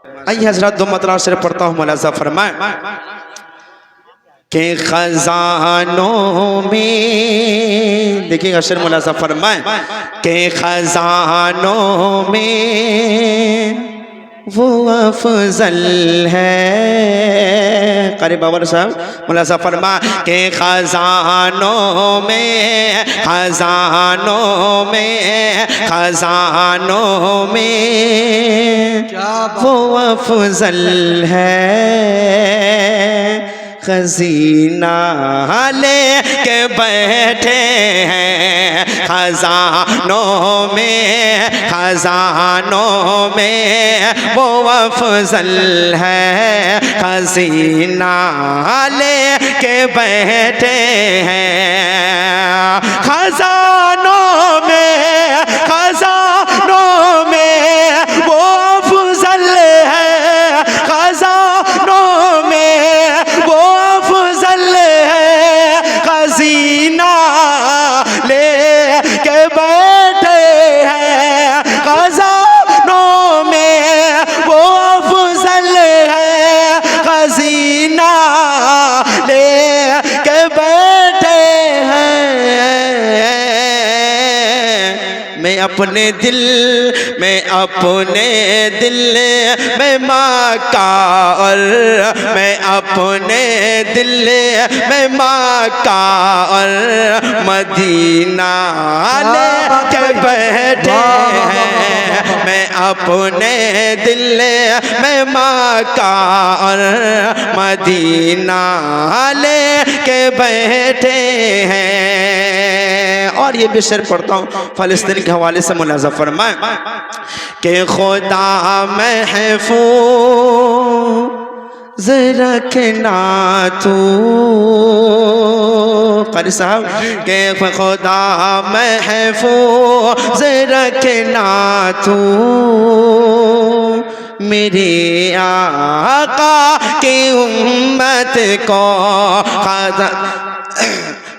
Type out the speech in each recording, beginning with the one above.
آئیے حضرات دو مطلع صرف پڑھتا ہوں، ملاحظہ فرمائیں کہ خزانوں میں، دیکھیں گا شعر ملاحظہ فرمائیں کہ خزانوں میں وہ افضل ہے، قاری باور صاحب ملاحظہ فرمائیں کہ خزانوں میں، خزانوں میں، خزانوں میں وہ افضل ہے، خزینہ لے کے بیٹھے ہیں خزانوں میں، خزانوں میں وہ افضل ہے، خزینہ لے کے بیٹھے ہیں خزانوں میں، خزانوں میں وہ افضل ہے، خزانوں میں وہ افضل ہے، خزینہ لے کے بیٹھے ہیں خزانوں میں وہ افضل ہے، خزینہ لے کے بیٹھے ہیں۔ میں اپنے دل میں، اپنے دل میں مکہ اور میں اپنے دل میں مکہ اور مدینہ لے کے بیٹھے ہیں، میں اپنے دل میں مکہ اور مدینہ لے کے بیٹھے ہیں۔ اور یہ بھی شعر پڑھتا ہوں فلسطین کے حوالے سے، ملاحظہ فرمائیں کہ خدا محفوظ رکھنا تو، قاری صاحب کہ خدا محفوظ رکھنا تو میرے آقا کی امت کو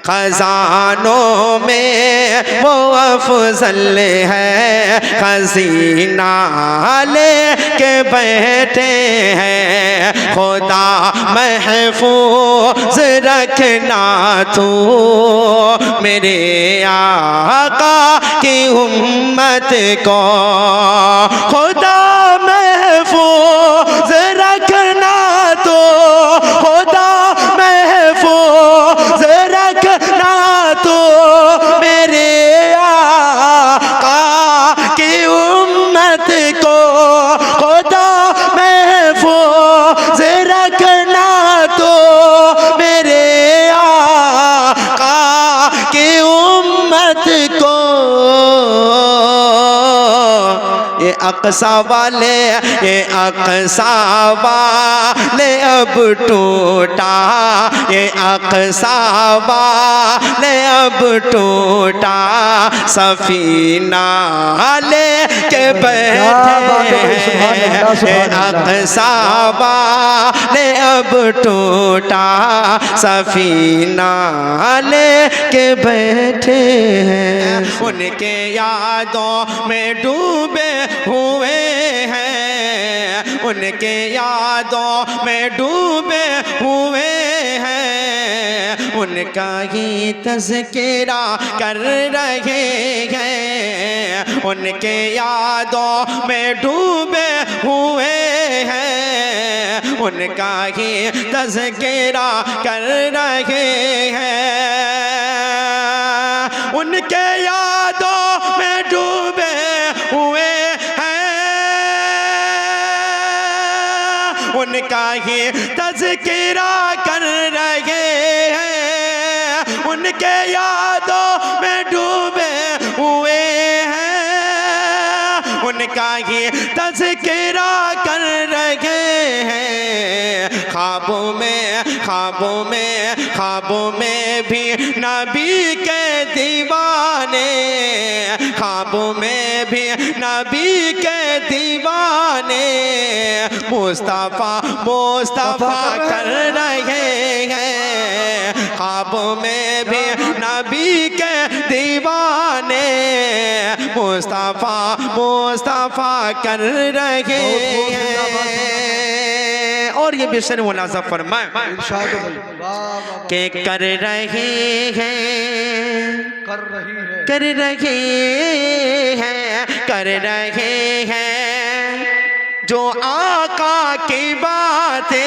خزانوں میں وہ افضل ہے، خزینہ لے کے بیٹھے ہیں خدا محفوظ رکھنا تو میرے آقا کی امت کو، خدا محفوظ رکھنا تو، خدا محفوظ رکھنا تو میرے آقا کی امت کو، خدا محفوظ رکھنا تو میرے آقا کی امت کو۔ یہ اقصی والے، یہ اقصی والے اب ٹوٹا، یہ اقصی والے اب ٹوٹا، سفینہ لے کے بیٹھے ہیں، یہ اقصی والے اب ٹوٹا، سفینہ لے کے بیٹھے ہیں، ان کے یادوں میں ڈوبے ہوئے ہیں، ان کے یادوں میں ڈوبے ہوئے ہیں، ان کا ہی تذکرہ کر رہے ہیں، ان کے یادوں میں ڈوبے ہوئے ہیں، ان کا ہی تذکرہ کر رہے ہیں، ان کے یادوں میں ڈوبے ہوئے ان کا ہی تذکرہ کر رہے ہیں، ان کے یادوں میں ڈوبے ہوئے ہیں، ان کا ہی تذکرہ کر رہے ہیں، خوابوں میں، خوابوں میں، خوابوں میں بھی نبی کے دیوانے، خوابوں میں بھی نبی کے دیوانے مصطفیٰ مصطفیٰ کر رہے ہیں، خوابوں میں بھی نبی کے دیوانے مصطفیٰ مصطفیٰ کر رہے ہیں اور یہ بھی شر ملازم فرمائیں کہ کر رہے ہیں کر رہے ہیں کر رہے ہیں جو آقا کی باتیں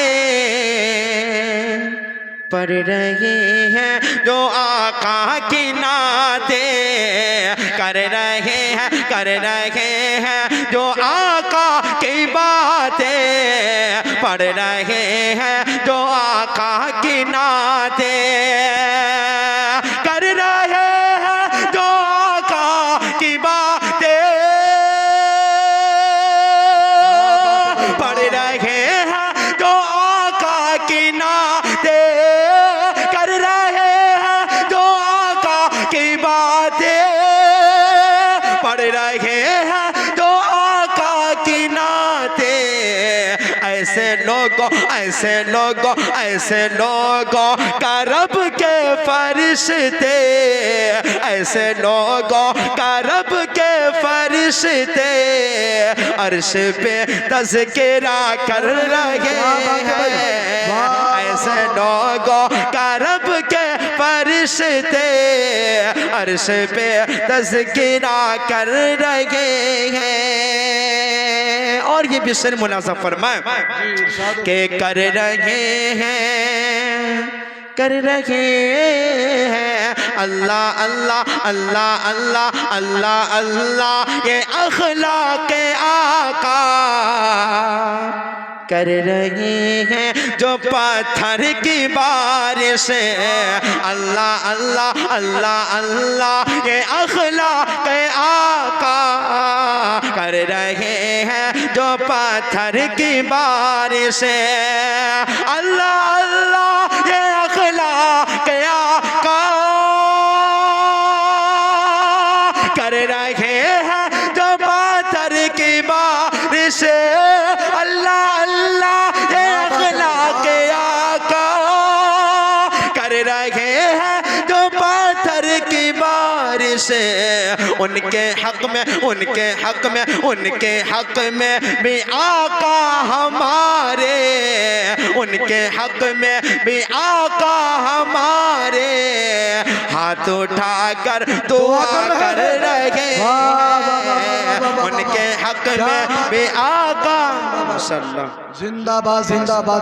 پڑھ رہے ہیں جو آقا کی نعتیں کر رہے ہیں جو آقا کی باتیں پڑھ رہے ہیں جو آقا کی نعتیں کر رہے ہیں جو آقا کی باتیں پڑھ رہے ہیں جو آقا کی نعتیں کر رہے ہیں جو آقا کی باتیں پڑھ رہے ہیں جو آقا کی نعتیں ایسے لوگوں کا رب کے فرشتے ایسے لوگوں کا رب کے فرشتے عرش پہ تذکرہ کر رہے ہیں ایسے لوگوں کا رب کے فرشتے عرش پہ تذکرہ کر رہے ہیں اور یہ بھی شر ملازم فرمائیں کہ کر رہے ہیں اللہ اللہ اللہ اللہ اللہ اللہ یہ اخلاق آقا کر رہے ہیں جو پتھر کی بارش اللہ اللہ اللہ اللہ یہ اخلاق آقا کر رہے ہیں جو پتھر کی بارش اللہ اللہ یہ اخلاق آقا کر رہے ہیں جو پتھر کی بارش اللہ اللہ یہ اخلاق آقا کر رہے ہیں جو پتھر کی بارش ان کے حق میں بھی آقا ہمارے ان کے حق میں بھی آقا ہمارے ہاتھ اٹھا کر دعا کر رہے ہیں ان کے حق میں بھی آقا ماشاءاللہ زندہ باد زندہ باد